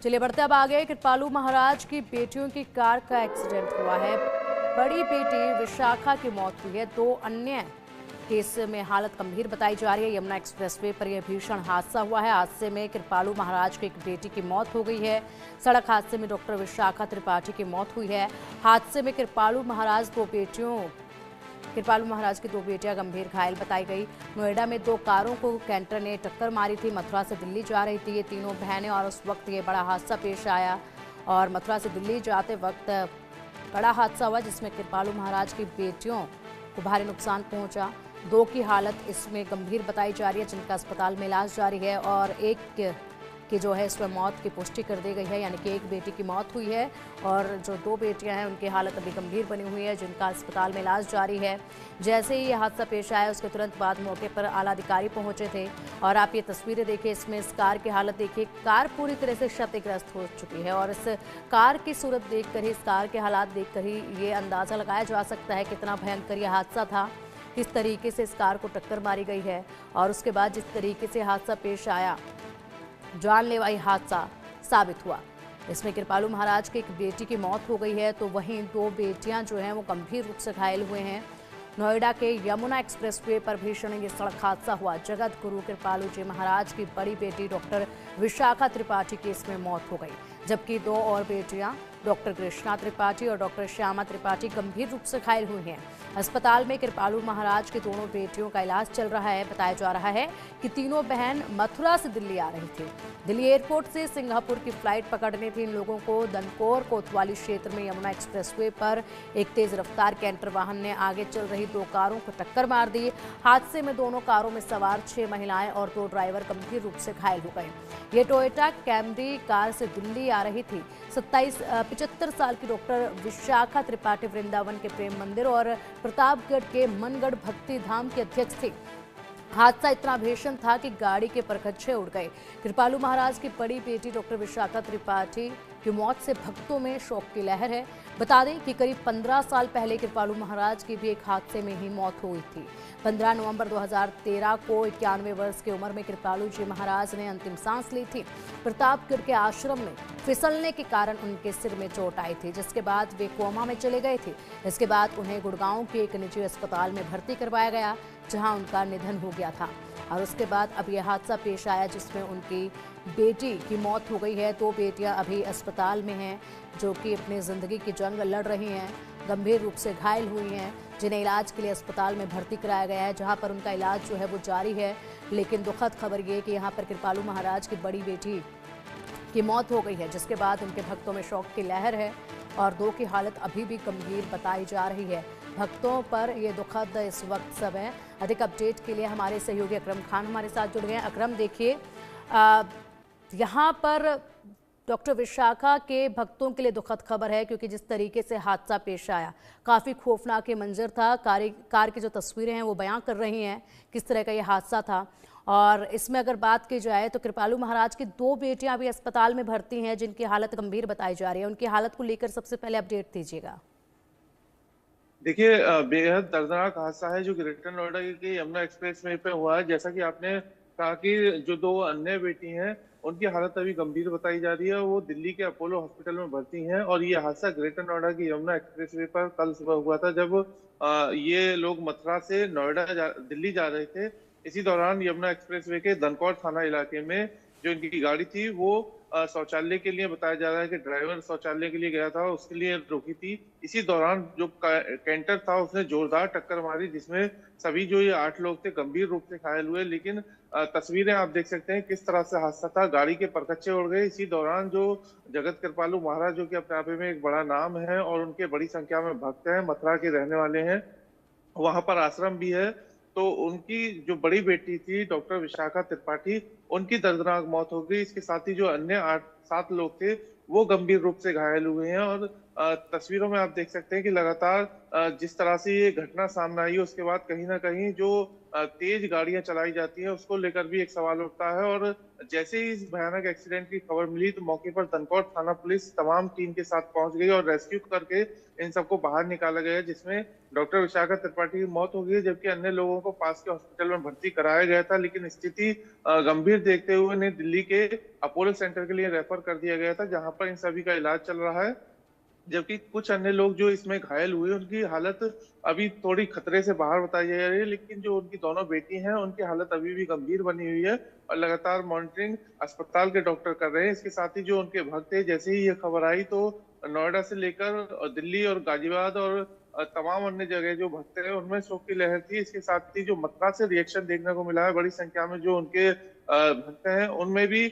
चलिए बढ़ते अब आगे। कृपालू महाराज की बेटियों की कार का एक्सीडेंट हुआ है। बड़ी बेटी विशाखा की मौत हुई है। दो अन्य केस में हालत गंभीर बताई जा रही है। यमुना एक्सप्रेसवे पर यह भीषण हादसा हुआ है। हादसे में कृपालू महाराज की एक बेटी की मौत हो गई है। सड़क हादसे में डॉक्टर विशाखा त्रिपाठी की मौत हुई है। हादसे में कृपालू महाराज की दो बेटियां गंभीर घायल बताई गई। नोएडा में दो कारों को कैंटर ने टक्कर मारी थी। मथुरा से दिल्ली जा रही थी ये तीनों बहनें और उस वक्त ये बड़ा हादसा पेश आया। और मथुरा से दिल्ली जाते वक्त बड़ा हादसा हुआ जिसमें कृपालू महाराज की बेटियों को भारी नुकसान पहुंचा। दो की हालत इसमें गंभीर बताई जा रही है जिनका अस्पताल में इलाज जारी है और एक की जो है इसमें मौत की पुष्टि कर दी गई है, यानी कि एक बेटी की मौत हुई है और जो दो बेटियां हैं उनकी हालत अभी गंभीर बनी हुई है जिनका अस्पताल में इलाज जारी है। जैसे ही यह हादसा पेश आया उसके तुरंत बाद मौके पर आला अधिकारी पहुंचे थे और आप ये तस्वीरें देखिए, इसमें इस कार की हालत देखिए। कार पूरी तरह से क्षतिग्रस्त हो चुकी है और इस कार की सूरत देखकर ही, इस कार के हालात देखकर ही ये अंदाजा लगाया जा सकता है कितना भयंकर यह हादसा था, किस तरीके से इस कार को टक्कर मारी गई है और उसके बाद जिस तरीके से हादसा पेश आया, जानलेवा हादसा साबित हुआ। इसमें कृपालू महाराज की एक बेटी की मौत हो गई है तो वहीं दो बेटियां जो हैं वो गंभीर रूप से घायल हुए हैं। नोएडा के यमुना एक्सप्रेसवे पर भीषण ये सड़क हादसा हुआ। जगत गुरु कृपालू जी महाराज की बड़ी बेटी डॉक्टर विशाखा त्रिपाठी की इसमें मौत हो गई, जबकि दो और बेटियां डॉक्टर कृष्णा त्रिपाठी और डॉक्टर श्यामा त्रिपाठी गंभीर रूप से घायल हुई हैं। अस्पताल में कृपालू महाराज की दोनों बेटियों का इलाज चल रहा है। बताया जा रहा है कि तीनों बहन मथुरा से दिल्ली आ रही थी। दिल्ली एयरपोर्ट से सिंगापुर की फ्लाइट पकड़नी थी इन लोगों को। दनकौर कोतवाली क्षेत्र में यमुना एक्सप्रेसवे पर एक तेज रफ्तार कैंटर वाहन ने आगे चल रही दो कारों को टक्कर मार दी। हादसे में दोनों कारों में सवार 6 महिलाएं और 2 ड्राइवर गंभीर रूप से घायल हो गए। ये टोयोटा कैमरी कार से दिल्ली आ रही थी। 75 साल की डॉक्टर विशाखा त्रिपाठी वृंदावन के प्रेम मंदिर और प्रतापगढ़ के मनगढ़ भक्ति धाम के अध्यक्ष थे। हादसा इतना भीषण था कि गाड़ी के परखच्चे उड़ गए। कृपालू महाराज की बड़ी बेटी डॉक्टर विशाखा त्रिपाठी की मौत से भक्तों में शोक की लहर है। बता दें कि करीब 15 साल पहले कृपालू महाराज की भी एक हादसे में ही मौत हुई थी। 15 नवंबर 2013 को 91 वर्ष की उम्र में कृपालू जी महाराज ने अंतिम सांस ली थी। प्रतापगढ़ के आश्रम में फिसलने के कारण उनके सिर में चोट आई थी, जिसके बाद वे कोमा में चले गए थे। इसके बाद उन्हें गुड़गांव के एक निजी अस्पताल में भर्ती करवाया गया जहां उनका निधन हो गया था और उसके बाद अब यह हादसा पेश आया जिसमें उनकी बेटी की मौत हो गई है। 2 बेटियां अभी अस्पताल में हैं जो कि अपनी ज़िंदगी की जंग लड़ रही हैं, गंभीर रूप से घायल हुई हैं, जिन्हें इलाज के लिए अस्पताल में भर्ती कराया गया है जहां पर उनका इलाज जो है वो जारी है। लेकिन दुखद खबर ये कि यहाँ पर कृपालू महाराज की बड़ी बेटी की मौत हो गई है जिसके बाद उनके भक्तों में शोक की लहर है और 2 की हालत अभी भी गंभीर बताई जा रही है। भक्तों पर ये दुखद इस वक्त सब है। अधिक अपडेट के लिए हमारे सहयोगी अकरम खान हमारे साथ जुड़ गए हैं। अकरम, देखिए यहाँ पर डॉक्टर विशाखा के भक्तों के लिए दुखद खबर है क्योंकि जिस तरीके से हादसा पेश आया, काफ़ी खौफनाक मंजर था। कार की जो तस्वीरें हैं वो बयां कर रही हैं किस तरह का ये हादसा था। और इसमें अगर बात की जाए तो कृपालू महाराज की 2 बेटियां अभी अस्पताल में भर्ती हैं जिनकी हालत गंभीर बताई जा रही है। उनकी हालत को लेकर सबसे पहले अपडेट दीजिएगा। देखिए, बेहद दर्दनाक हादसा है जो ग्रेटर नोएडा के यमुना एक्सप्रेस वे पे हुआ है। जैसा कि आपने कहा कि जो 2 अन्य बेटी हैं उनकी हालत अभी गंभीर बताई जा रही है, वो दिल्ली के अपोलो हॉस्पिटल में भर्ती हैं। और ये हादसा ग्रेटर नोएडा की यमुना एक्सप्रेस वे पर कल सुबह हुआ था जब ये लोग मथुरा से दिल्ली जा रहे थे। इसी दौरान यमुना एक्सप्रेस वे के दनकौर थाना इलाके में जो इनकी गाड़ी थी वो शौचालय के लिए, बताया जा रहा है कि ड्राइवर शौचालय के लिए गया था, उसके लिए रोकी थी। इसी दौरान जो कैंटर था उसने जोरदार टक्कर मारी जिसमें सभी जो ये 8 लोग थे गंभीर रूप से घायल हुए। लेकिन तस्वीरें आप देख सकते हैं किस तरह से हादसा था, गाड़ी के परखच्चे उड़ गए। इसी दौरान जो जगत कृपालू महाराज जो कि अपने आप में एक बड़ा नाम है और उनके बड़ी संख्या में भक्त हैं, मथुरा के रहने वाले हैं, वहां पर आश्रम भी है, तो उनकी जो बड़ी बेटी थी डॉक्टर विशाखा त्रिपाठी, उनकी दर्दनाक मौत हो गई। इसके साथ ही जो अन्य 8-7 लोग थे वो गंभीर रूप से घायल हुए हैं। और तस्वीरों में आप देख सकते हैं कि लगातार जिस तरह से ये घटना सामने आई है उसके बाद कहीं ना कहीं जो तेज गाड़ियां चलाई जाती हैं, उसको लेकर भी एक सवाल उठता है। और जैसे ही इस भयानक एक्सीडेंट की खबर मिली तो मौके पर दनकौर थाना पुलिस तमाम टीम के साथ पहुंच गई और रेस्क्यू करके इन सबको बाहर निकाला गया, जिसमें डॉक्टर विशाखा त्रिपाठी की मौत हो गई, जबकि अन्य लोगों को पास के हॉस्पिटल में भर्ती कराया गया था, लेकिन स्थिति गंभीर देखते हुए उन्हें दिल्ली के अपोलो सेंटर के लिए रेफर कर दिया गया था, जहां पर इन सभी का इलाज चल रहा है। जबकि कुछ अन्य लोग जो इसमें घायल हुए उनकी हालत अभी थोड़ी खतरे से बाहर बताई जा रही है, लेकिन जो उनकी दोनों बेटी हैं उनकी हालत अभी भी गंभीर बनी हुई है और लगातार मॉनिटरिंग अस्पताल के डॉक्टर कर रहे हैं। इसके साथ ही जो उनके भक्त थे, जैसे ही ये खबर आई तो नोएडा से लेकर दिल्ली और गाजियाबाद और तमाम अन्य जगह जो भक्त हैं उनमें शोक की लहर थी। इसके साथ ही जो मथुरा से रिएक्शन देखने को मिला है, बड़ी संख्या में जो उनके भक्त हैं उनमें भी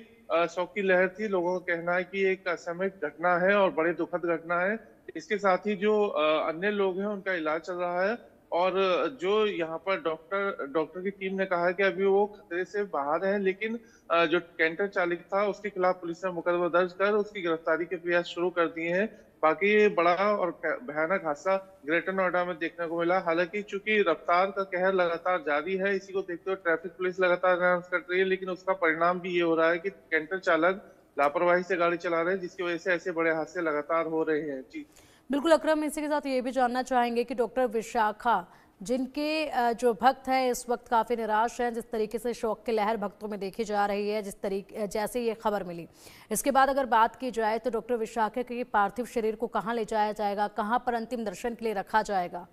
शोक की लहर थी। लोगों का कहना है कि एक असामयिक घटना है और बड़ी दुखद घटना है। इसके साथ ही जो अन्य लोग हैं उनका इलाज चल रहा है और जो यहाँ पर डॉक्टर की टीम ने कहा है कि अभी वो खतरे से बाहर है, लेकिन जो कैंटर चालक था उसके खिलाफ पुलिस ने मुकदमा दर्ज कर उसकी गिरफ्तारी के प्रयास शुरू कर दिए हैं। बाकी ये बड़ा और भयानक हादसा ग्रेटर नोएडा में देखने को मिला। हालांकि चूंकि रफ्तार का कहर लगातार जारी है, इसी को देखते हुए ट्रैफिक पुलिस लगातार अनाउंस कर रही है, लेकिन उसका परिणाम भी ये हो रहा है कि कैंटर चालक लापरवाही से गाड़ी चला रहे हैं, जिसकी वजह से ऐसे बड़े हादसे लगातार हो रहे हैं। जी बिल्कुल अकरम, इसी के साथ ये भी जानना चाहेंगे कि डॉक्टर विशाखा जिनके जो भक्त हैं इस वक्त काफ़ी निराश हैं, जिस तरीके से शोक की लहर भक्तों में देखी जा रही है, जिस तरीके जैसे ये खबर मिली, इसके बाद अगर बात की जाए तो डॉक्टर विशाखा के पार्थिव शरीर को कहाँ ले जाया जाएगा, कहाँ पर अंतिम दर्शन के लिए रखा जाएगा?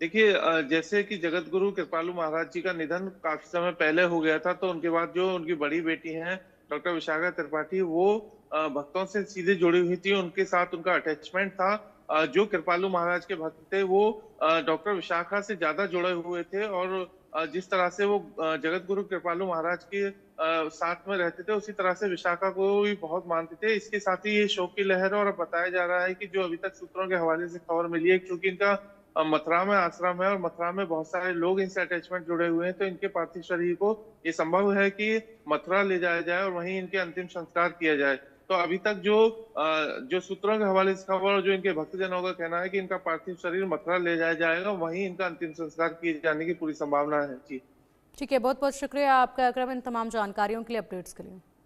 देखिए, जैसे कि जगत गुरु कृपालु महाराज जी का निधन काफी समय पहले हो गया था, तो उनके बाद जो उनकी बड़ी बेटी हैं डॉक्टर विशाखा त्रिपाठी, वो भक्तों से सीधे जुड़ी हुई थी, उनके साथ उनका अटैचमेंट था। जो कृपालु महाराज के भक्त थे वो डॉक्टर विशाखा से ज्यादा जुड़े हुए थे और जिस तरह से वो जगत गुरु कृपालु महाराज के साथ में रहते थे, उसी तरह से विशाखा को भी बहुत मानते थे। इसके साथ ही ये शोक की लहर है और अब बताया जा रहा है कि जो अभी तक सूत्रों के हवाले से खबर मिली है, क्योंकि इनका मथुरा में आश्रम है और मथुरा में बहुत सारे लोग इनसे अटैचमेंट जुड़े हुए हैं, तो इनके पार्थिव शरीर को ये संभव है कि मथुरा ले जाया जाए और वहीं इनके अंतिम संस्कार किया जाए। तो अभी तक जो सूत्रों के हवाले से खबर और जो इनके भक्तजनों का कहना है कि इनका पार्थिव शरीर मथुरा ले जाया जाएगा, वहीं इनका अंतिम संस्कार किए जाने की पूरी संभावना है। जी ठीक है, बहुत बहुत शुक्रिया आपका अकरम इन तमाम जानकारियों के लिए, अपडेट्स के लिए।